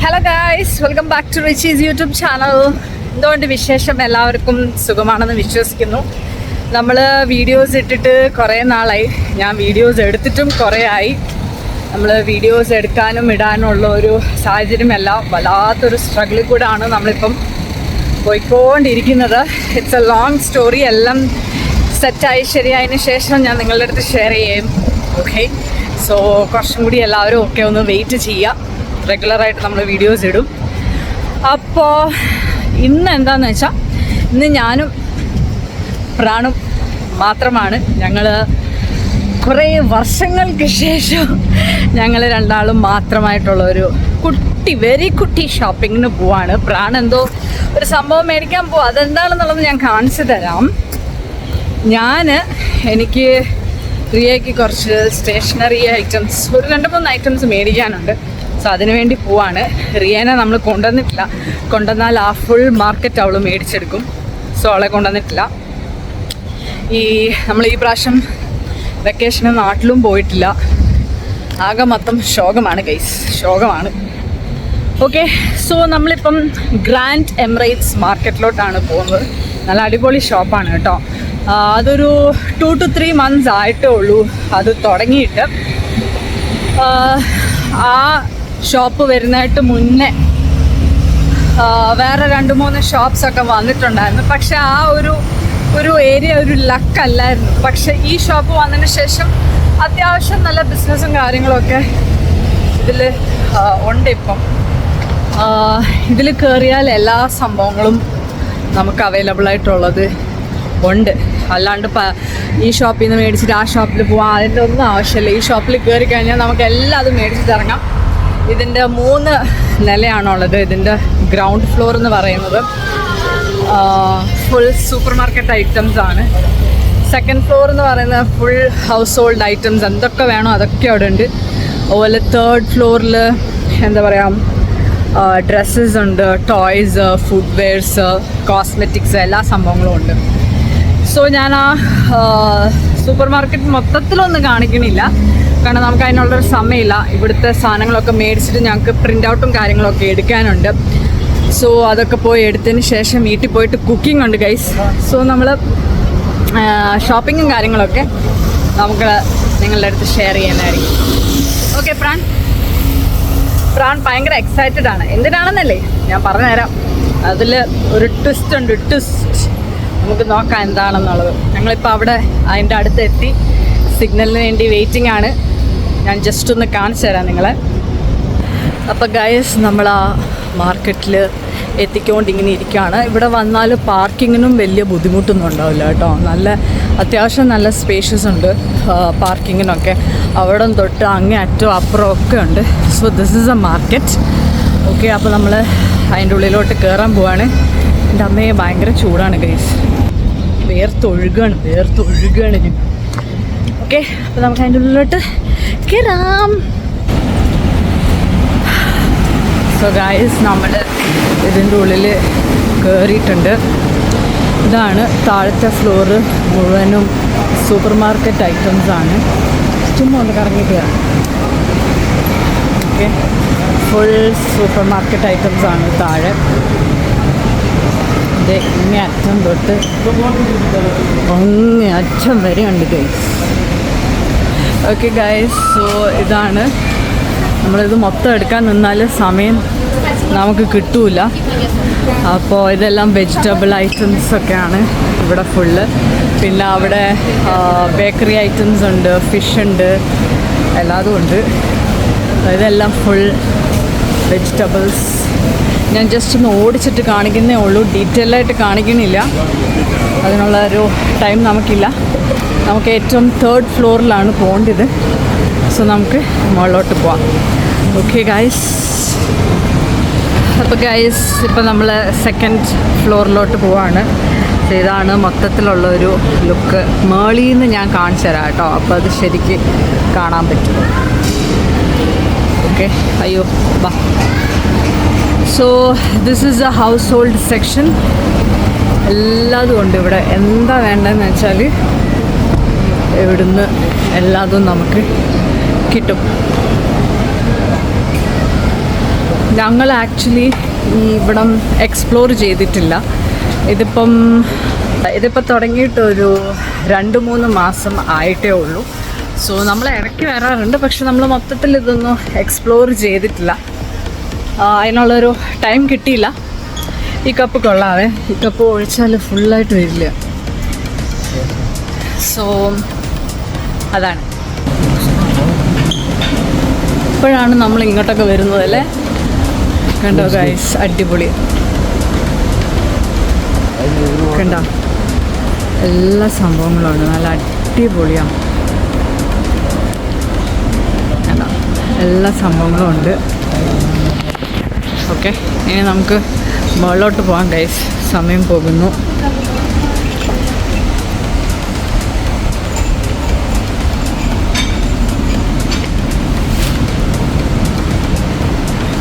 Hello guys, welcome back to Richie's YouTube channel. എന്തുകൊണ്ട് വിശേഷം? എല്ലാവർക്കും സുഖമാണെന്ന് വിശ്വസിക്കുന്നു. നമ്മൾ വീഡിയോസ് ഇട്ടിട്ട് കുറേ നാളായി. ഞാൻ വീഡിയോസ് എടുത്തിട്ടും കുറേ ആയി. നമ്മൾ വീഡിയോസ് എടുക്കാനും ഇടാനുള്ള ഒരു സാഹചര്യമെല്ലാം വല്ലാത്തൊരു സ്ട്രഗിളിൽ കൂടെയാണ് നമ്മളിപ്പം പോയിക്കൊണ്ടിരിക്കുന്നത്. It's A long story. എല്ലാം സെറ്റായി ശരിയായതിന് ശേഷം ഞാൻ നിങ്ങളുടെ അടുത്ത് ഷെയർ ചെയ്യും. ഓക്കെ, സോ കുറച്ചും കൂടി എല്ലാവരും ഒക്കെ ഒന്ന് വെയിറ്റ് ചെയ്യുക. റെഗുലറായിട്ട് നമ്മൾ വീഡിയോസ് ഇടും. അപ്പോൾ ഇന്ന് എന്താണെന്ന് വെച്ചാൽ, ഇന്ന് ഞാനും പ്രാണും മാത്രമാണ്. ഞങ്ങൾ കുറേ വർഷങ്ങൾക്ക് ശേഷം ഞങ്ങൾ രണ്ടാളും മാത്രമായിട്ടുള്ള ഒരു വെരി കുട്ടി ഷോപ്പിങ്ങിന് പോവാണ്. പ്രാൺ എന്തോ ഒരു സംഭവം മേടിക്കാൻ പോവാം. അതെന്താണെന്നുള്ളത് ഞാൻ കാണിച്ചു തരാം. എനിക്ക് റിയയ്ക്ക് കുറച്ച് സ്റ്റേഷനറി ഐറ്റംസ്, ഒരു 2-3 ഐറ്റംസ് മേടിക്കാനുണ്ട്. സോ അതിനു വേണ്ടി പോവാണ്. റിയേനെ നമ്മൾ കൊണ്ടുവന്നിട്ടില്ല. കൊണ്ടുവന്നാൽ ആ ഫുൾ മാർക്കറ്റ് അവൾ മേടിച്ചെടുക്കും. സോ അവളെ കൊണ്ടുവന്നിട്ടില്ല. നമ്മൾ ഈ പ്രാവശ്യം വെക്കേഷന് നാട്ടിലും പോയിട്ടില്ല. ആകെ മൊത്തം ശോകമാണ് ഗൈസ്, ശോകമാണ്. ഓക്കെ, സോ നമ്മളിപ്പം ഗ്രാൻഡ് എമിറേറ്റ്സ് മാർക്കറ്റിലോട്ടാണ് പോകുന്നത്. നല്ല അടിപൊളി ഷോപ്പാണ് കേട്ടോ. അതൊരു 2 to 3 months ആയിട്ടേ ഉള്ളൂ അത് തുടങ്ങിയിട്ട്. ആ ഷോപ്പ് വരുന്നതായിട്ട് മുന്നേ വേറെ 2-3 ഷോപ്സൊക്കെ വന്നിട്ടുണ്ടായിരുന്നു. പക്ഷെ ആ ഒരു ഏരിയ ഒരു ലക്കല്ലായിരുന്നു. പക്ഷെ ഈ ഷോപ്പ് വന്നതിന് ശേഷം അത്യാവശ്യം നല്ല ബിസിനസ്സും കാര്യങ്ങളൊക്കെ ഇതിൽ ഉണ്ട്. ഇപ്പം ഇതിൽ കയറിയാൽ എല്ലാ സംഭവങ്ങളും നമുക്ക് അവൈലബിൾ ആയിട്ടുള്ളത് ഉണ്ട്. അല്ലാണ്ട് ഈ ഷോപ്പിൽ നിന്ന് മേടിച്ചിട്ട് ആ ഷോപ്പിൽ പോകാം, അതിൻ്റെ ഒന്നും ആവശ്യമില്ല. ഈ ഷോപ്പിൽ കയറി കഴിഞ്ഞാൽ നമുക്ക് എല്ലാം അത് മേടിച്ചിട്ട് ഇറങ്ങാം. ഇതിൻ്റെ 3 നിലയാണുള്ളത്. ഇതിൻ്റെ ഗ്രൗണ്ട് ഫ്ലോർ എന്ന് പറയുന്നത് ഫുൾ സൂപ്പർ മാർക്കറ്റ് ഐറ്റംസ് ആണ്. സെക്കൻഡ് ഫ്ലോർ എന്ന് പറയുന്നത് ഫുൾ ഹൗസ് ഹോൾഡ് ഐറ്റംസ്, എന്തൊക്കെ വേണോ അതൊക്കെ അവിടെ ഉണ്ട്. അതുപോലെ 3rd ഫ്ലോറിൽ എന്താ പറയുക, ഡ്രസ്സസ് ഉണ്ട്, ടോയ്സ്, ഫുഡ് വെയർസ്, കോസ്മെറ്റിക്സ്, എല്ലാ സംഭവങ്ങളും ഉണ്ട്. സോ ഞാൻ ആ സൂപ്പർ മാർക്കറ്റ് മൊത്തത്തിലൊന്നും കാണിക്കണില്ല, കാരണം നമുക്ക് അതിനുള്ളൊരു സമയമില്ല. ഇവിടുത്തെ സാധനങ്ങളൊക്കെ മേടിച്ചിട്ട് ഞങ്ങൾക്ക് പ്രിൻ്റ് ഔട്ടും കാര്യങ്ങളൊക്കെ എടുക്കാനുണ്ട്. സോ അതൊക്കെ പോയി എടുത്തതിന് ശേഷം വീട്ടിൽ പോയിട്ട് കുക്കിംഗ് ഉണ്ട് ഗൈസ്. സോ നമ്മൾ ഷോപ്പിങ്ങും കാര്യങ്ങളൊക്കെ നമുക്ക് നിങ്ങളുടെ അടുത്ത് ഷെയർ ചെയ്യാനായിരിക്കും. ഓക്കെ, പ്രാൺ ഭയങ്കര എക്സൈറ്റഡ് ആണ്. എന്തിനാണെന്നല്ലേ ഞാൻ പറഞ്ഞുതരാം. അതിൽ ഒരു ട്വിസ്റ്റ് ഉണ്ട്. നമുക്ക് നോക്കാം എന്താണെന്നുള്ളത്. ഞങ്ങളിപ്പോൾ അവിടെ അതിൻ്റെ അടുത്ത് എത്തി. സിഗ്നലിന് വേണ്ടി വെയിറ്റിംഗ് ആണ്. ഞാൻ ജസ്റ്റ് ഒന്ന് കാണിച്ചു തരാം നിങ്ങളെ. അപ്പോൾ ഗൈസ്, നമ്മൾ ആ മാർക്കറ്റിൽ എത്തിക്കൊണ്ടിങ്ങനെ ഇരിക്കുകയാണ്. ഇവിടെ വന്നാൽ പാർക്കിങ്ങിനും വലിയ ബുദ്ധിമുട്ടൊന്നും ഉണ്ടാവില്ല കേട്ടോ. അത്യാവശ്യം നല്ല സ്പേഷ്യസ് ഉണ്ട് പാർക്കിങ്ങിനൊക്കെ. അവിടെ തൊട്ട് അങ്ങേ അറ്റവും അപ്പുറം ഒക്കെ ഉണ്ട്. So this is A market. Okay, അപ്പോൾ നമ്മൾ അതിൻ്റെ ഉള്ളിലോട്ട് കയറാൻ പോവാണ്. എൻ്റെ അമ്മയെ ഭയങ്കര ചൂടാണ് ഗൈസ്, വേർത്തൊഴുകാണ്. ഓക്കെ, അപ്പോൾ നമുക്ക് അതിൻ്റെ ഉള്ളിലോട്ട് കയറാം. സോ ഗൈസ്, നമ്മൾ ഇതിൻ്റെ ഉള്ളിൽ കയറിയിട്ടുണ്ട്. ഇതാണ് താഴത്തെ ഫ്ലോറ് മുഴുവനും സൂപ്പർ മാർക്കറ്റ് ഐറ്റംസാണ്. ചുമ്മാ ഒന്ന് കറങ്ങിയിട്ട് കയറാം. ഓക്കെ, ഫുൾ സൂപ്പർ മാർക്കറ്റ് ഐറ്റംസാണ് താഴെ. ഇത് ഇങ്ങേ അറ്റം തൊട്ട് അങ്ങേ അറ്റം വരെ ഉണ്ട് ഗൈസ്. ഓക്കെ ഗൈസ്, സോ ഇതാണ്. നമ്മളിത് മൊത്തം എടുക്കാൻ നിന്നാൽ സമയം നമുക്ക് കിട്ടൂല. അപ്പോൾ ഇതെല്ലാം വെജിറ്റബിൾ ഐറ്റംസൊക്കെയാണ് ഇവിടെ ഫുള്ള്. പിന്നെ അവിടെ ബേക്കറി ഐറ്റംസ് ഉണ്ട്, ഫിഷ് ഉണ്ട്, എല്ലാതും ഉണ്ട്. ഇതെല്ലാം ഫുൾ വെജിറ്റബിൾസ്. ഞാൻ ജസ്റ്റ് ഒന്ന് ഓടിച്ചിട്ട് കാണിക്കുന്നേ ഉള്ളൂ, ഡീറ്റെയിൽ ആയിട്ട് കാണിക്കണില്ല. അതിനുള്ള ഒരു ടൈം നമുക്കില്ല. നമുക്ക് ഏറ്റവും 3rd ഫ്ലോറിലാണ് പോകേണ്ടത്. സോ നമുക്ക് മുകളിലോട്ട് പോവാം. ഓക്കെ ഗൈസ്, അപ്പോൾ ഗൈസ് ഇപ്പോൾ നമ്മൾ 2nd ഫ്ലോറിലോട്ട് പോവാണ്. ഇതാണ് മൊത്തത്തിലുള്ളൊരു ലുക്ക്. മേളിൽ നിന്ന് ഞാൻ കാണിച്ചു തരാം കേട്ടോ, അപ്പോൾ അത് ശരിക്ക് കാണാൻ പറ്റും. ഓക്കെ, അയ്യോ ബാ. So this is A house hold section. എല്ലാതും ഉണ്ട് ഇവിടെ. എന്താ വേണ്ടതെന്ന് വെച്ചാൽ ഇവിടുന്ന് എല്ലാതും നമുക്ക് കിട്ടും. ഞങ്ങൾ ആക്ച്വലി ഈ ഇവിടം എക്സ്പ്ലോർ ചെയ്തിട്ടില്ല. ഇതിപ്പോൾ തുടങ്ങിയിട്ടൊരു 2-3 മാസം ആയിട്ടേ ഉള്ളൂ. സോ നമ്മൾ ഇടയ്ക്ക് വരാറുണ്ട്, പക്ഷെ നമ്മൾ മൊത്തത്തിൽ ഇതൊന്നും എക്സ്പ്ലോർ ചെയ്തിട്ടില്ല. അതിനുള്ളൊരു ടൈം കിട്ടിയില്ല. ഈ കപ്പ് കൊള്ളാവേ, ഈ കപ്പ് ഒഴിച്ചാൽ ഫുള്ളായിട്ട് വരില്ല. സോ അതാണ്. ഇപ്പോഴാണ് നമ്മൾ ഇങ്ങോട്ടൊക്കെ വരുന്നത് അല്ലേ. കണ്ടോ ഗൈസ്, അടിപൊളി കണ്ടോ, എല്ലാ സംഭവങ്ങളുണ്ട്, നല്ല അടിപൊളിയാണ്. കണ്ടോ, എല്ലാ സംഭവങ്ങളും ഉണ്ട്. ഓക്കെ, ഇനി നമുക്ക് മുകളിലോട്ട് പോകാം ഗൈസ്, സമയം പോകുന്നു.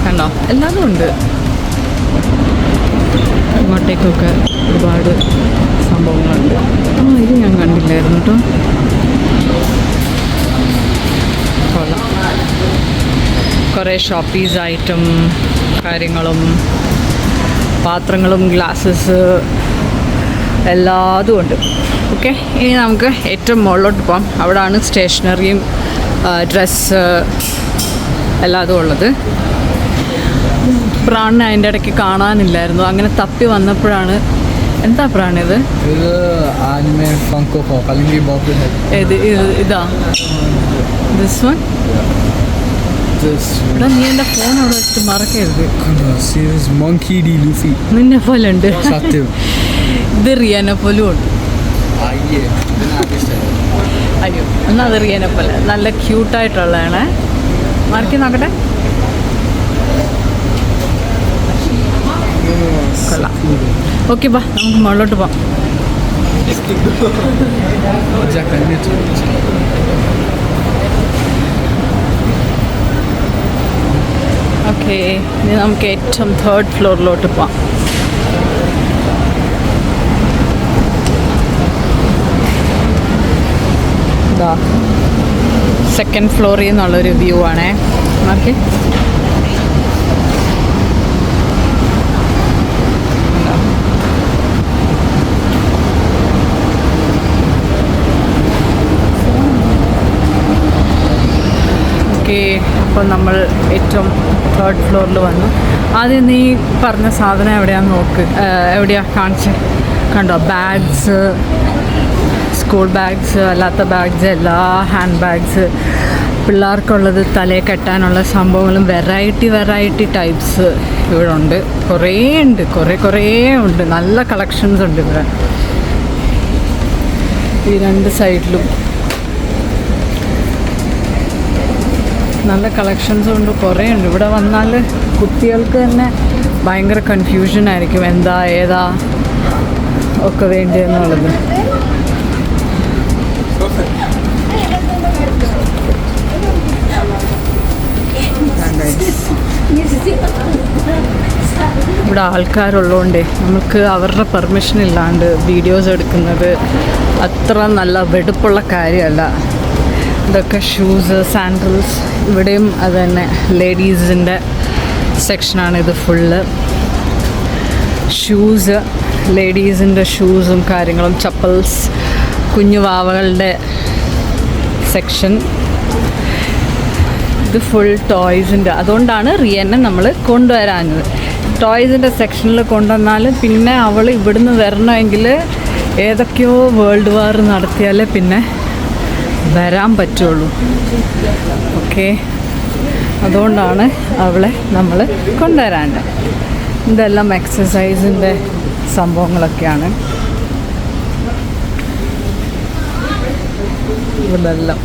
കണ്ടോ, എല്ലാതും ഉണ്ട്. ഇങ്ങോട്ടേക്കൊക്കെ ഒരുപാട് സംഭവങ്ങളുണ്ട്. ഇത് ഞാൻ കണ്ടില്ലായിരുന്നു കേട്ടോ. കൊള്ളാം, കുറേ ഷോപ്പീസ് ഐറ്റം കാര്യങ്ങളും പാത്രങ്ങളും ഗ്ലാസ്സസ് എല്ലാതും ഉണ്ട്. ഓക്കെ, ഇനി നമുക്ക് ഏറ്റവും മുകളിലോട്ട് പോകാം. അവിടെയാണ് സ്റ്റേഷനറിയും ഡ്രസ്സ് എല്ലാതും ഉള്ളത്. പ്രാണിനെ അതിൻ്റെ ഇടയ്ക്ക് കാണാനില്ലായിരുന്നു, അങ്ങനെ തപ്പി വന്നപ്പോഴാണ്. എന്താ പ്രാണിത്? ഇതാ ദിസ് വൺ. നീ എൻ്റെ ഫോൺ അവിടെ വെച്ചിട്ട് മറക്കരുത്. നിന്നെ പോലെ ഉണ്ട്. ഇത് റിയാനെ പോലും ഉണ്ട്. അയ്യോ, എന്നാൽ അത് റിയാനെ പോലെ നല്ല ക്യൂട്ടായിട്ടുള്ളതാണ്. മറക്കി നോക്കട്ടെ. കൊള്ളാം. ഓക്കെ, ബാ നമുക്ക് മുകളിലോട്ട് പോവാം. ഓക്കെ, ഇനി നമുക്ക് ഏറ്റവും 3rd ഫ്ലോറിലോട്ട് പോവാം. ഇതാ 2nd ഫ്ലോറിൽ നിന്നുള്ളൊരു വ്യൂ ആണേ. ഓക്കെ, അപ്പോൾ നമ്മൾ ഏറ്റവും 3rd ഫ്ലോറിൽ വന്നു. ആദ്യം നീ പറഞ്ഞ സാധനം എവിടെയാണെന്ന് നോക്ക്. എവിടെയാണ് കാണിച്ച്? കണ്ടോ, ബാഗ്സ്, സ്കൂൾ ബാഗ്സ്, അല്ലാത്ത ബാഗ്സ്, എല്ലാ ഹാൻഡ് ബാഗ്സ്, പിള്ളേർക്കുള്ളത് തലയിൽ കെട്ടാനുള്ള സംഭവങ്ങളും വെറൈറ്റി ടൈപ്സ് ഇവിടെ ഉണ്ട്. കുറേ ഉണ്ട്, കുറേ ഉണ്ട്. നല്ല കളക്ഷൻസ് ഉണ്ട് ഇവിടെ. ഈ 2 സൈഡിലും നല്ല കളക്ഷൻസും ഉണ്ട്, കുറേ ഉണ്ട്. ഇവിടെ വന്നാൽ കുട്ടികൾക്ക് തന്നെ ഭയങ്കര കൺഫ്യൂഷൻ ആയിരിക്കും, എന്താ ഏതാ ഒക്കെ വേണ്ടിയെന്നുള്ളത്. ഇവിടെ ആൾക്കാരുള്ളതുകൊണ്ടേ നമുക്ക് അവരുടെ പെർമിഷൻ ഇല്ലാണ്ട് വീഡിയോസ് എടുക്കുന്നത് അത്ര നല്ല വെടുപ്പുള്ള കാര്യമല്ല. ഇതൊക്കെ ഷൂസ്, സാൻഡൽസ്. ഇവിടെയും അത് തന്നെ ലേഡീസിൻ്റെ സെക്ഷനാണ് ഇത് ഫുള്ള്. ഷൂസ്, ലേഡീസിൻ്റെ ഷൂസും കാര്യങ്ങളും, ചപ്പൽസ്, കുഞ്ഞു വാവകളുടെ സെക്ഷൻ. ഇത് ഫുൾ ടോയ്സിൻ്റെ. അതുകൊണ്ടാണ് റിയനെ നമ്മൾ കൊണ്ടുവരാഞ്ഞത്. ടോയ്സിൻ്റെ സെക്ഷനിൽ കൊണ്ടുവന്നാലും പിന്നെ അവൾ ഇവിടുന്ന് വരണമെങ്കിൽ ഏതൊക്കെയോ വേൾഡ് വാർ നടത്തിയാലേ പിന്നെ വരാൻ പറ്റുള്ളൂ. ഓക്കെ, അതുകൊണ്ടാണ് അവളെ നമ്മൾ കൊണ്ടുവരാണ്ട്. ഇതെല്ലാം എക്സസൈസിൻ്റെ സംഭവങ്ങളൊക്കെയാണ് ഇതെല്ലാം.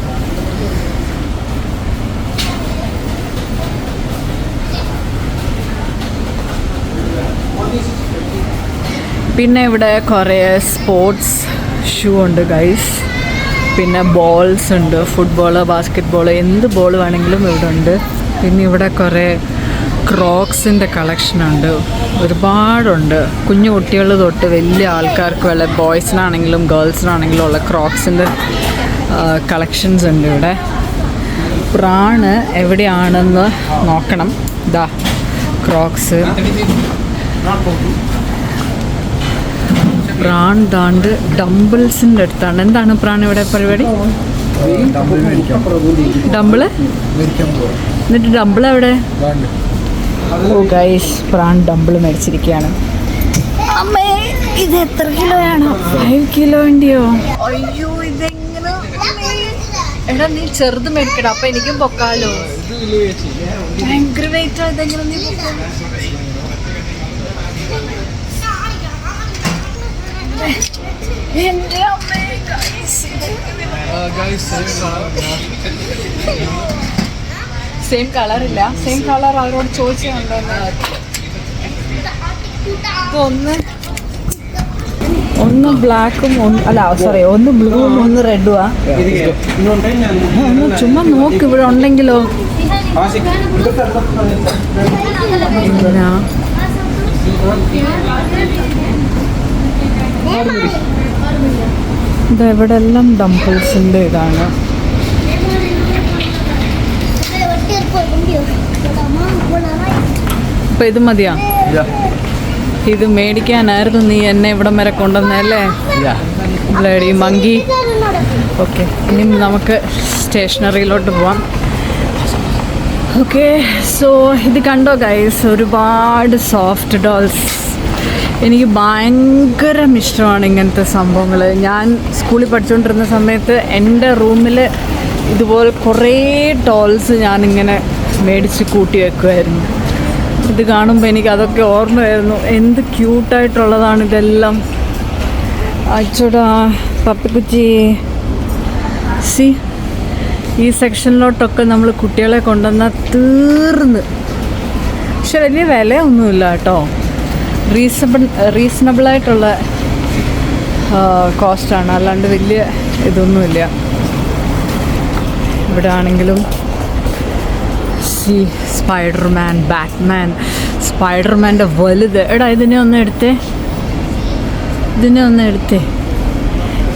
പിന്നെ ഇവിടെ കുറേ സ്പോർട്സ് ഷൂ ഉണ്ട് ഗൈസ്. പിന്നെ ബോൾസ് ഉണ്ട്, ഫുട്ബോൾ, ബാസ്കറ്റ് ബോൾ, എന്ത് ബോൾ വേണമെങ്കിലും ഇവിടെ ഉണ്ട്. പിന്നെ ഇവിടെ കുറേ ക്രോക്സിൻ്റെ കളക്ഷനുണ്ട്, ഒരുപാടുണ്ട്. കുഞ്ഞു കുട്ടികൾ തൊട്ട് വലിയ ആൾക്കാർക്ക് വല്ല ബോയ്സിനാണെങ്കിലും ഗേൾസിനാണെങ്കിലും ഉള്ള ക്രോക്സിൻ്റെ കളക്ഷൻസ് ഉണ്ട് ഇവിടെ. പ്രാണ് എവിടെയാണെന്ന് നോക്കണം. ഇതാ ക്രോക്സ്. പ്രാൺ ദാണ്ട് ഡംബിൾസിൻ്റെ അടുത്താണ്. എന്താണ് പ്രാൺ ഇവിടെ പരിപാടി? ഡംബിള്. എന്നിട്ട് ഡംബിൾ എവിടെ? ഓ ഗൈസ്, പ്രാൺ ഡംബിൾ മേടിച്ചിരിക്കുകയാണ്. അമ്മേ, ഇത് എത്ര കിലോയാണ്? 5 കിലോൻ്റെയോ? അയ്യോ, ഇതെങ്ങനെ? എടാ, നീ ചെറുത് മേടിക്കടാ, അപ്പൊ എനിക്കും പൊക്കാലോ. ഭയങ്കര വെയിറ്റാ. ഇതെങ്ങനെ നീ പൊക്കാം? എന്റെ അമ്മേ, സെയിം കളറില്ല. സെയിം കളർ അവരോട് ചോദിച്ചുണ്ടോ? ഒന്ന് ബ്ലാക്കും ഒന്ന് ബ്ലൂവും ഒന്ന് റെഡുവാ. ഒന്ന് ചുമ്മാ നോക്ക് ഇവിടെ ഉണ്ടെങ്കിലോ. ഇതെവിടെ എല്ലാം ഡംബിൾസിൻ്റെ ഇതാണ്. അപ്പൊ ഇത് മതിയാ? ഇത് മേടിക്കാനായിരുന്നു നീ എന്നെ ഇവിടം വരെ കൊണ്ടുവന്നല്ലേ ബ്ലഡി മങ്കി. ഓക്കെ, ഇനി നമുക്ക് സ്റ്റേഷനറിയിലോട്ട് പോവാം. ഓക്കെ, സോ ഇത് കണ്ടോ ഗൈസ്, ഒരുപാട് സോഫ്റ്റ് ഡോൾസ്. എനിക്ക് ഭയങ്കര ഇഷ്ടമാണ് ഇങ്ങനത്തെ സംഭവങ്ങൾ. ഞാൻ സ്കൂളിൽ പഠിച്ചുകൊണ്ടിരുന്ന സമയത്ത് എൻ്റെ റൂമിൽ ഇതുപോലെ കുറേ ഡോൾസ് ഞാനിങ്ങനെ മേടിച്ച് കൂട്ടി വെക്കുമായിരുന്നു. ഇത് കാണുമ്പോൾ എനിക്ക് അതൊക്കെ ഓർമ്മയായിരുന്നു. എന്ത് ക്യൂട്ടായിട്ടുള്ളതാണ് ഇതെല്ലാം. അച്ചോടാ പപ്പിക്കുച്ചി. സി, ഈ സെക്ഷനിലോട്ടൊക്കെ നമ്മൾ കുട്ടികളെ കൊണ്ടുവന്നാൽ തീർന്ന്. പക്ഷെ വലിയ വിലയൊന്നുമില്ല കേട്ടോ. റീസണബിളായിട്ടുള്ള കോസ്റ്റാണ്, അല്ലാണ്ട് വലിയ ഇതൊന്നുമില്ല. ഇവിടെ ആണെങ്കിലും സ്പൈഡർമാൻ, ബാറ്റ്മാൻ, സ്പൈഡർമാൻ്റെ വലുത്. എടാ, ഇതിനെ ഒന്ന് എടുത്തേ.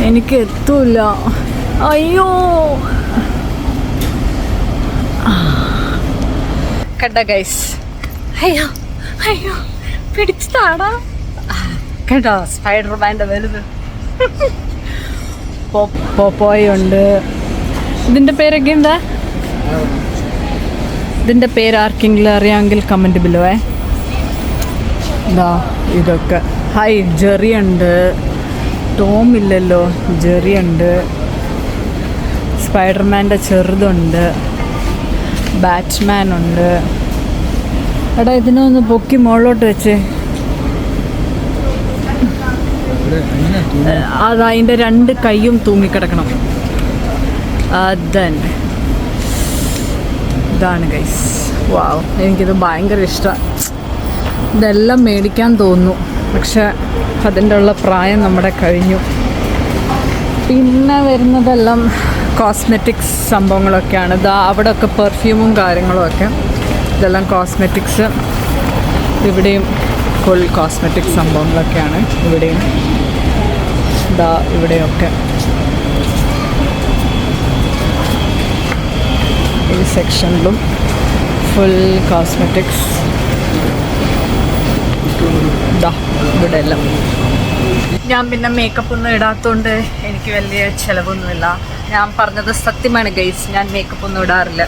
എനിക്ക് എത്തൂല. അയ്യോ, കണ്ട ഗൈസ്. അയ്യോ അയ്യോ, പിടിച്ചതാടാ. കേട്ടോ, സ്പൈഡർമാൻ്റെ വലുത്. പോപ്പോയുണ്ട്. ഇതിൻ്റെ പേരൊക്കെ എന്താ? ഇതിൻ്റെ പേര് ആർക്കെങ്കിലും അറിയാമെങ്കിൽ കമൻറ്റ് ബിലോവേ. ഇതാ ഇതൊക്കെ. ഹായ്, ജെറിയുണ്ട്. ടോം ഇല്ലല്ലോ, ജെറിയുണ്ട്. സ്പൈഡർമാൻ്റെ ചെറുതുണ്ട്. ബാറ്റ്മാൻ ഉണ്ട്. എടാ, ഇതിനെ ഒന്ന് പൊക്കി മുകളിലോട്ട് വെച്ച്. അതിൻ്റെ 2 കൈയും തൂങ്ങിക്കിടക്കണം. അതന്നെ, ഇതാണ് ഗൈസ്. വാവ്, എനിക്കിത് ഭയങ്കര ഇഷ്ടമാണ്. ഇതെല്ലാം മേടിക്കാൻ തോന്നുന്നു, പക്ഷെ അതിൻ്റെ ഉള്ള പ്രായം നമ്മുടെ കഴിഞ്ഞു. പിന്നെ വരുന്നതെല്ലാം കോസ്മെറ്റിക്സ് സംഭവങ്ങളൊക്കെയാണ്. ഇതാ അവിടെയൊക്കെ പെർഫ്യൂമും കാര്യങ്ങളുമൊക്കെ. ഇതെല്ലാം കോസ്മെറ്റിക്സ്. ഇവിടെയും ഫുൾ കോസ്മെറ്റിക്സ് സംഭവങ്ങളൊക്കെയാണ്. ഇവിടെയും ഇതാ ഇവിടെയൊക്കെ. ഈ സെക്ഷനിലും ഫുൾ കോസ്മെറ്റിക്സ്. ഇതാ ഇവിടെ എല്ലാം. ഞാൻ പിന്നെ മേക്കപ്പ് ഒന്നും ഇടാത്തതുകൊണ്ട് എനിക്ക് വലിയ ചിലവൊന്നുമില്ല. ഞാൻ പറഞ്ഞത് സത്യമാണ് ഗൈസ്, ഞാൻ മേക്കപ്പ് ഒന്നും ഇടാറില്ല.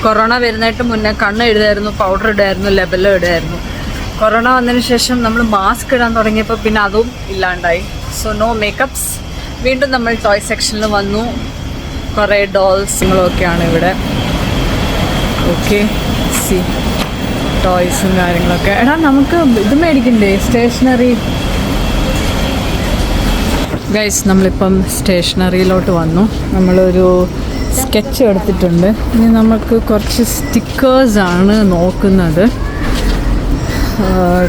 കൊറോണ വരുന്നതായിട്ട് മുന്നേ കണ്ണ് ഇടുമായിരുന്നു, പൗഡർ ഇടുമായിരുന്നു, ലെബലോ ഇടുമായിരുന്നു. കൊറോണ വന്നതിന് ശേഷം നമ്മൾ മാസ്ക് ഇടാൻ തുടങ്ങിയപ്പോൾ പിന്നെ അതും ഇല്ലാണ്ടായി. So no makeups. വീണ്ടും നമ്മൾ ടോയ് സെക്ഷനിൽ വന്നു. കുറേ ഡോൾസുകളൊക്കെയാണ് ഇവിടെ. ഓക്കെ, സി ടോയ്സും കാര്യങ്ങളൊക്കെ. എടാ, നമുക്ക് ഇത് മേടിക്കണ്ടേ, സ്റ്റേഷനറി? ഗൈസ്, നമ്മളിപ്പം സ്റ്റേഷനറിയിലോട്ട് വന്നു. നമ്മളൊരു സ്കെച്ച് എടുത്തിട്ടുണ്ട്. ഇനി നമുക്ക് കുറച്ച് സ്റ്റിക്കേഴ്സാണ് നോക്കുന്നത്.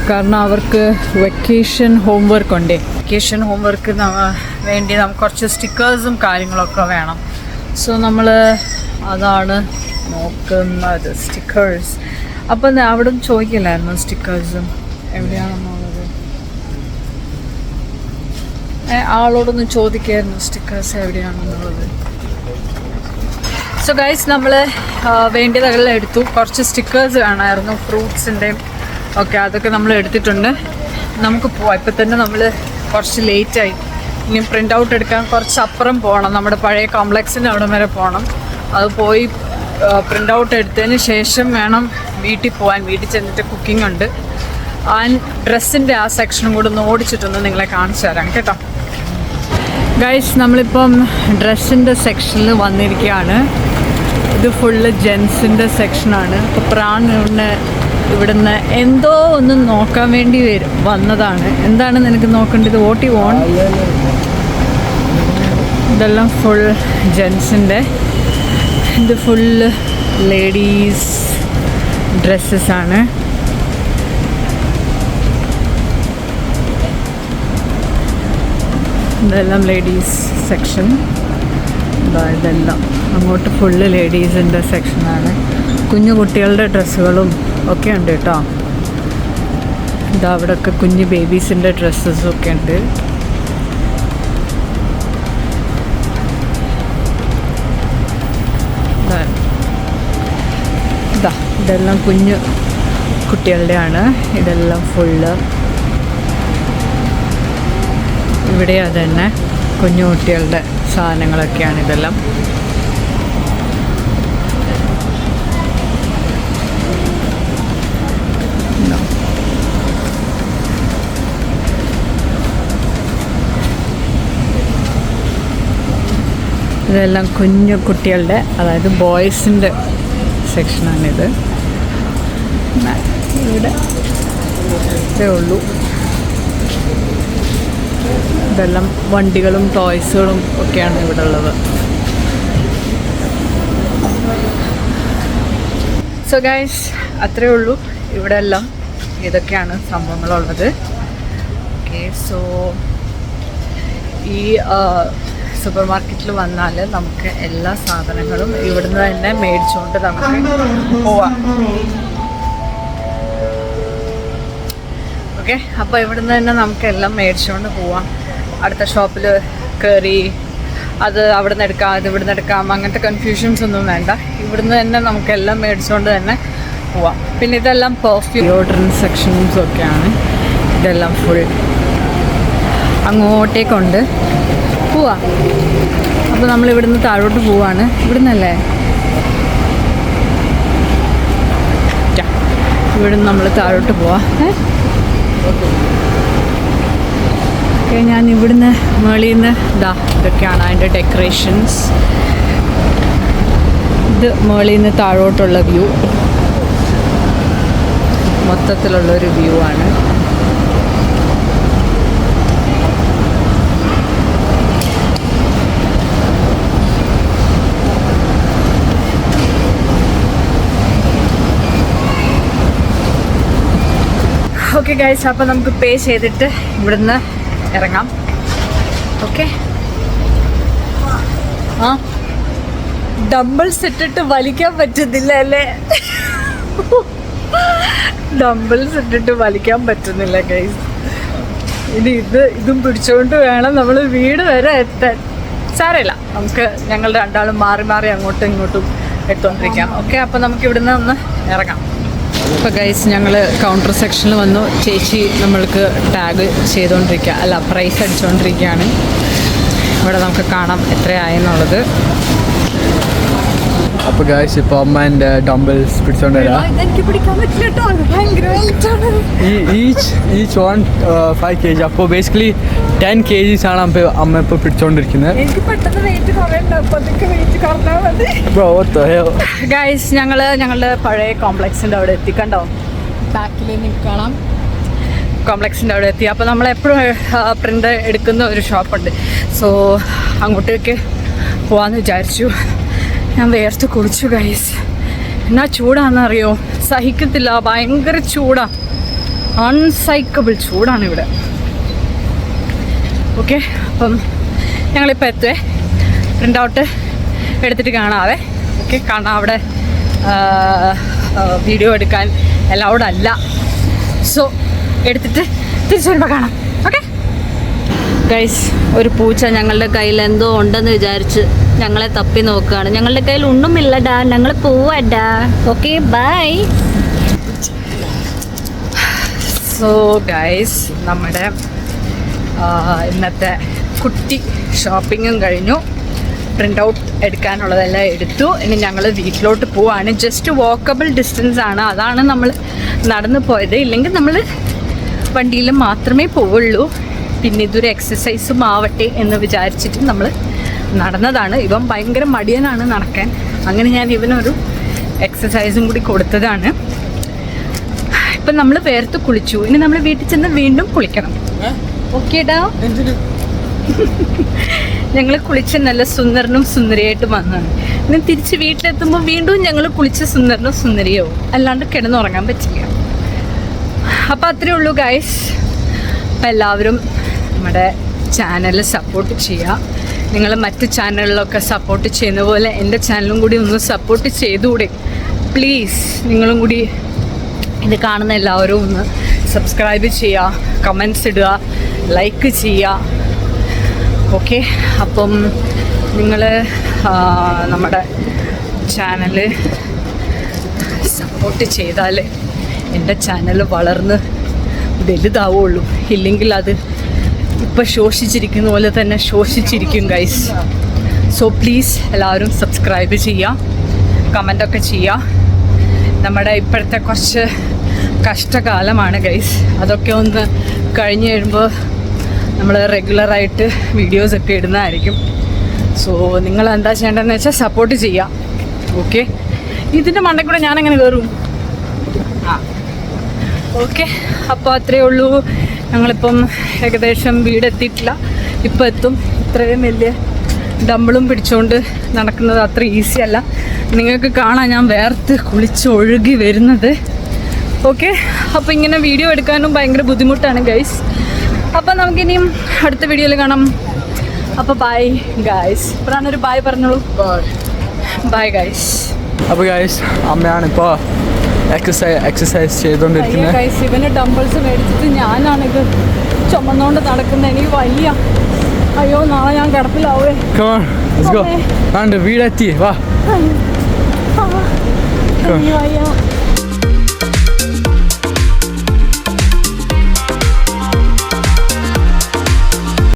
കാരണം അവർക്ക് വെക്കേഷൻ ഹോംവർക്ക് ഉണ്ടേ. വെക്കേഷൻ ഹോംവർക്ക് വേണ്ടി നമുക്ക് കുറച്ച് സ്റ്റിക്കേഴ്സും കാര്യങ്ങളൊക്കെ വേണം. സോ നമ്മൾ അതാണ് നോക്കുന്നത്, സ്റ്റിക്കേഴ്സ്. അപ്പം അവിടെ ചോദിക്കില്ലായിരുന്നു സ്റ്റിക്കേഴ്സും എവിടെയാണെന്നുള്ളത്. ആളോടൊന്ന് ചോദിക്കായിരുന്നു സ്റ്റിക്കേഴ്സ് എവിടെയാണെന്നുള്ളത്. സോ ഗൈസ്, നമ്മൾ വേണ്ടിയതെല്ലാം എടുത്തു. കുറച്ച് സ്റ്റിക്കേഴ്സ് വേണമായിരുന്നു, ഫ്രൂട്ട്സിൻ്റെയും ഓക്കെ, അതൊക്കെ നമ്മൾ എടുത്തിട്ടുണ്ട്. നമുക്ക് പോവാം. ഇപ്പം തന്നെ നമ്മൾ കുറച്ച് ലേറ്റായി. ഇനി പ്രിൻ്റ് ഔട്ട് എടുക്കാൻ കുറച്ച് അപ്പുറം പോകണം. നമ്മുടെ പഴയ കോംപ്ലക്സിൻ്റെ അവിടെ വരെ പോകണം. അത് പോയി പ്രിൻ്റ് ഔട്ട് എടുത്തതിന് ശേഷം വേണം വീട്ടിൽ പോകാൻ. വീട്ടിൽ ചെന്നിട്ട് കുക്കിംഗ് ഉണ്ട്. ആൻഡ് ഡ്രസ്സിൻ്റെ ആ സെക്ഷനും കൂടെ ഒന്ന് ഓടിച്ചിട്ടൊന്ന് നിങ്ങളെ കാണിച്ചു തരാം കേട്ടോ. ഗൈസ്, നമ്മളിപ്പം ഡ്രസ്സിൻ്റെ സെക്ഷനിൽ വന്നിരിക്കുകയാണ്. ഇത് ഫുള്ള് ജെൻസിൻ്റെ സെക്ഷനാണ്. ഇപ്പോൾ പ്രാണിന് ഇവിടുന്ന് എന്തോ ഒന്ന് നോക്കാൻ വേണ്ടി വന്നതാണ്. എന്താണ് നിനക്ക് നോക്കേണ്ടത്? What you want? ഇതെല്ലാം ഫുൾ ജെൻസിൻ്റെ. ഇത് ഫുള്ള് ലേഡീസ് ഡ്രസ്സസാണ്. ഇതെല്ലാം ലേഡീസ് സെക്ഷൻ. ഇതെല്ലാം അങ്ങോട്ട് ഫുള്ള് ലേഡീസിൻ്റെ സെക്ഷനാണ്. കുഞ്ഞു കുട്ടികളുടെ ഡ്രസ്സുകളും ഒക്കെ ഉണ്ട് കേട്ടോ. ഇതാ അവിടെയൊക്കെ കുഞ്ഞു ബേബീസിൻ്റെ ഡ്രസ്സസും ഒക്കെ ഉണ്ട്. ഇതെല്ലാം കുഞ്ഞു കുട്ടികളുടെയാണ്. ഇതെല്ലാം ഫുള്ള് ഇവിടെ അതന്നെ കുഞ്ഞു കുട്ടികളുടെ സാധനങ്ങളൊക്കെയാണ് ഇതെല്ലാം. ഇതെല്ലാം കുഞ്ഞു കുട്ടികളുടെ, അതായത് ബോയ്സിൻ്റെ സെക്ഷനാണിത്. ഇവിടെ ഇതേ ഉള്ളൂ. ഇതെല്ലാം വണ്ടികളും ടോയ്സുകളും ഒക്കെയാണ് ഇവിടെ ഉള്ളത്. സോ ഗൈസ്, അത്രയേ ഉള്ളൂ. ഇവിടെ എല്ലാം ഇതൊക്കെയാണ് സംഭവങ്ങളുള്ളത്. ഓക്കെ, സോ ഈ സൂപ്പർ മാർക്കറ്റിൽ വന്നാൽ നമുക്ക് എല്ലാ സാധനങ്ങളും ഇവിടുന്ന് തന്നെ മേടിച്ചുകൊണ്ട് നമുക്ക് പോവാം. ഓക്കെ, അപ്പോൾ ഇവിടുന്ന് തന്നെ നമുക്ക് എല്ലാം മേടിച്ചുകൊണ്ട് പോവാം. അടുത്ത ഷോപ്പിൽ കയറി അത് അവിടെ നിന്ന് എടുക്കാം, അത് ഇവിടുന്ന് എടുക്കാം, അങ്ങനത്തെ കൺഫ്യൂഷൻസ് ഒന്നും വേണ്ട. ഇവിടുന്ന് തന്നെ നമുക്കെല്ലാം മേടിച്ചുകൊണ്ട് തന്നെ പോവാം. പിന്നെ ഇതെല്ലാം പെർഫ്യൂം ഡിയോഡ്രൻറ്റ് സെക്ഷൻസും ഒക്കെയാണ്. ഇതെല്ലാം ഫുൾ അങ്ങോട്ടേക്കുണ്ട്. പോവാം. അപ്പോൾ നമ്മൾ ഇവിടുന്ന് താഴോട്ട് പോവാണ്. ഇവിടുന്നല്ലേ? ഇവിടുന്ന് നമ്മൾ താഴോട്ട് പോവാം. ഓക്കെ, ഞാൻ ഇവിടുന്ന് മേളിൽ നിന്ന് ഇതൊക്കെയാണ് അതിൻ്റെ ഡെക്കറേഷൻസ്. ഇത് മേളിൽ നിന്ന് താഴോട്ടുള്ള വ്യൂ, മൊത്തത്തിലുള്ളൊരു വ്യൂ ആണ്. ഓക്കെ ഗൈസ്, അപ്പോൾ നമുക്ക് പേ ചെയ്തിട്ട് ഇവിടുന്ന് ഇറങ്ങാം. ഓക്കെ, ആ ഡംബിൾസ് ഇട്ടിട്ട് വലിക്കാൻ പറ്റുന്നില്ല അല്ലേ? ഡംബിൾസ് ഇട്ടിട്ട് വലിക്കാൻ പറ്റുന്നില്ല ഗൈസ്. ഇതും പിടിച്ചുകൊണ്ട് വേണം നമ്മൾ വീട് വരെ എത്താൻ. സാരമില്ല, നമുക്ക് ഞങ്ങൾ രണ്ടാളും മാറി മാറി അങ്ങോട്ടും ഇങ്ങോട്ടും എടുത്തുകൊണ്ടിരിക്കാം. ഓക്കെ, അപ്പോൾ നമുക്ക് ഇവിടുന്ന് ഒന്ന് ഇറങ്ങാം. ഇപ്പോൾ ഗൈസ്, ഞങ്ങൾ കൗണ്ടർ സെക്ഷനിൽ വന്നു. ചേച്ചി നമ്മൾക്ക് ടാഗ് ചെയ്തുകൊണ്ടിരിക്കുക, അല്ല പ്രൈസ് അടിച്ചുകൊണ്ടിരിക്കുകയാണ്. ഇവിടെ നമുക്ക് കാണാം എത്രയായെന്നുള്ളത്. അപ്പോൾ ഗൈസ്, ഇപ്പോൾ അമ്മ എൻ്റെ ഡംബിൾസ് പിടിച്ചോണ്ട് വരാം. Each 5 kg. അപ്പോൾ ബേസിക്കലി 10 kgs ആണ് അമ്മ ഇപ്പോൾ പിടിച്ചോണ്ടിരിക്കുന്നത്. ഗൈസ്, ഞങ്ങളുടെ പഴയ കോംപ്ലക്സിൻ്റെ അവിടെ എത്തിക്കണ്ടോ? ബാക്കിൽ നിൽക്കണം. കോംപ്ലക്സിൻ്റെ അവിടെ എത്തി. അപ്പോൾ നമ്മളെപ്പോഴും പ്രിൻ്റ് എടുക്കുന്ന ഒരു ഷോപ്പുണ്ട്. സോ അങ്ങോട്ടേക്ക് പോകാമെന്ന് വിചാരിച്ചു. ഞാൻ വേർത്ത് കുളിച്ചു ഗൈസ്. എന്നാ ചൂടാണെന്നറിയോ? സഹിക്കത്തില്ല, ഭയങ്കര ചൂടാണ്. അൺസൈക്കബിൾ ചൂടാണ് ഇവിടെ. ഓക്കെ, അപ്പം ഞങ്ങളിപ്പോൾ എത്തുവേ. പ്രിൻ്റ് ഔട്ട് എടുത്തിട്ട് കാണാവേ. ഓക്കെ, കാണാം. അവിടെ വീഡിയോ എടുക്കാൻ അലൗഡ് അല്ല. സോ എടുത്തിട്ട് തിരിച്ചു വരുമ്പോൾ കാണാം. ഓക്കെ ഗൈസ്, ഒരു പൂച്ച ഞങ്ങളുടെ കയ്യിൽ എന്തോ ഉണ്ടെന്ന് വിചാരിച്ച് ഞങ്ങളെ തപ്പി നോക്കുകയാണ്. ഞങ്ങളുടെ കയ്യിൽ ഒന്നുമില്ലടാ, ഞങ്ങൾ പോവാടാ. Okay, bye. സോ ഗൈസ് നമ്മുടെ ഇന്നത്തെ കുട്ടി ഷോപ്പിങ്ങും കഴിഞ്ഞു. പ്രിൻ്റ് ഔട്ട് എടുക്കാനുള്ളതെല്ലാം എടുത്തു. ഇനി ഞങ്ങൾ വീട്ടിലോട്ട് പോവാണ്. ജസ്റ്റ് വാക്കബിൾ ഡിസ്റ്റൻസ് ആണ്, അതാണ് നമ്മൾ നടന്നു പോയത്. ഇല്ലെങ്കിൽ നമ്മൾ വണ്ടിയിൽ മാത്രമേ പോവുള്ളൂ. പിന്നെ ഇതൊരു എക്സസൈസും ആവട്ടെ എന്ന് വിചാരിച്ചിട്ട് നമ്മൾ നടന്നതാണ്. ഇവൻ ഭയങ്കര മടിയനാണ് നടക്കാൻ, അങ്ങനെ ഞാൻ ഇവനൊരു എക്സസൈസും കൂടി കൊടുത്തതാണ്. ഇപ്പം നമ്മൾ വേർത്ത് കുളിച്ചു. ഇനി നമ്മൾ വീട്ടിൽ ചെന്ന് വീണ്ടും കുളിക്കണം. ഓക്കേടാ, ഞങ്ങൾ കുളിച്ച് നല്ല സുന്ദരനും സുന്ദരിയായിട്ട് വന്നതാണ്. ഇനി തിരിച്ച് വീട്ടിലെത്തുമ്പോൾ വീണ്ടും ഞങ്ങൾ കുളിച്ച് സുന്ദരനും സുന്ദരിയാവും, അല്ലാണ്ട് കിടന്നുറങ്ങാൻ പറ്റില്ല. അപ്പോൾ അത്രയേ ഉള്ളൂ ഗൈസ്. അപ്പം എല്ലാവരും നമ്മുടെ ചാനൽ സപ്പോർട്ട് ചെയ്യുക. നിങ്ങൾ മറ്റ് ചാനലിലൊക്കെ സപ്പോർട്ട് ചെയ്യുന്ന പോലെ എൻ്റെ ചാനലും കൂടി ഒന്ന് സപ്പോർട്ട് ചെയ്തുകൂടെ പ്ലീസ്? നിങ്ങളും കൂടി ഇത് കാണുന്ന എല്ലാവരും ഒന്ന് സബ്സ്ക്രൈബ് ചെയ്യുക, കമൻറ്റ്സ് ഇടുക, ലൈക്ക് ചെയ്യുക. ഓക്കെ, അപ്പം നിങ്ങൾ നമ്മുടെ ചാനൽ സപ്പോർട്ട് ചെയ്താൽ എൻ്റെ ചാനൽ വളർന്ന് വലുതാവുള്ളൂ. ഇല്ലെങ്കിൽ അത് ഇപ്പം ശോഷിച്ചിരിക്കുന്ന പോലെ തന്നെ ശോഷിച്ചിരിക്കും ഗൈസ്. സോ പ്ലീസ് എല്ലാവരും സബ്സ്ക്രൈബ് ചെയ്യുക, കമൻ്റൊക്കെ ചെയ്യുക. നമ്മുടെ ഇപ്പോഴത്തെ കുറച്ച് കഷ്ടകാലമാണ് ഗൈസ്, അതൊക്കെ ഒന്ന് കഴിഞ്ഞ് കഴിയുമ്പോൾ നമ്മൾ റെഗുലറായിട്ട് വീഡിയോസൊക്കെ ഇടുന്നതായിരിക്കും. സോ നിങ്ങൾ എന്താ ചെയ്യേണ്ടതെന്ന് വെച്ചാൽ സപ്പോർട്ട് ചെയ്യുക. ഓക്കെ, ഇതിൻ്റെ മണ്ടയിൽ കൂടെ ഞാനെങ്ങനെ കയറും? ഓക്കെ, അപ്പോൾ അത്രയേ ഉള്ളൂ. ഞങ്ങളിപ്പം ഏകദേശം വീടെത്തിയിട്ടില്ല, ഇപ്പോൾ എത്തും. ഇത്രയും വലിയ ഡമ്പിളും പിടിച്ചുകൊണ്ട് നടക്കുന്നത് അത്ര ഈസി അല്ല. നിങ്ങൾക്ക് കാണാൻ ഞാൻ വേർത്ത് കുളിച്ച് ഒഴുകി വരുന്നത്. ഓക്കെ, അപ്പോൾ ഇങ്ങനെ വീഡിയോ എടുക്കാനും ഭയങ്കര ബുദ്ധിമുട്ടാണ് ഗൈസ്. അപ്പോൾ നമുക്കിനിയും അടുത്ത വീഡിയോയിൽ കാണാം. അപ്പോൾ ബൈ ഗൈസ്. ഇപ്പോഴാണൊരു ബൈ പറഞ്ഞോളൂ. Bye guys. അപ്പോൾ ഗൈസ്, അമ്മയാണ് ഇപ്പോൾ എക്സസൈസ് ചെയ്തുകൊണ്ടിരിക്കുന്നത്. ഗൈസ്, ഇവന് ഡംബിൾസ് മേടിച്ചിട്ട് ഞാനാണിത് ചുമന്നുകൊണ്ട് നടക്കുന്നത്. എനിക്ക് വയ്യ. അയ്യോ, നാളെ ഞാൻ കിടപ്പിലാവേ. വീടെത്തി വാ. വയ്യ.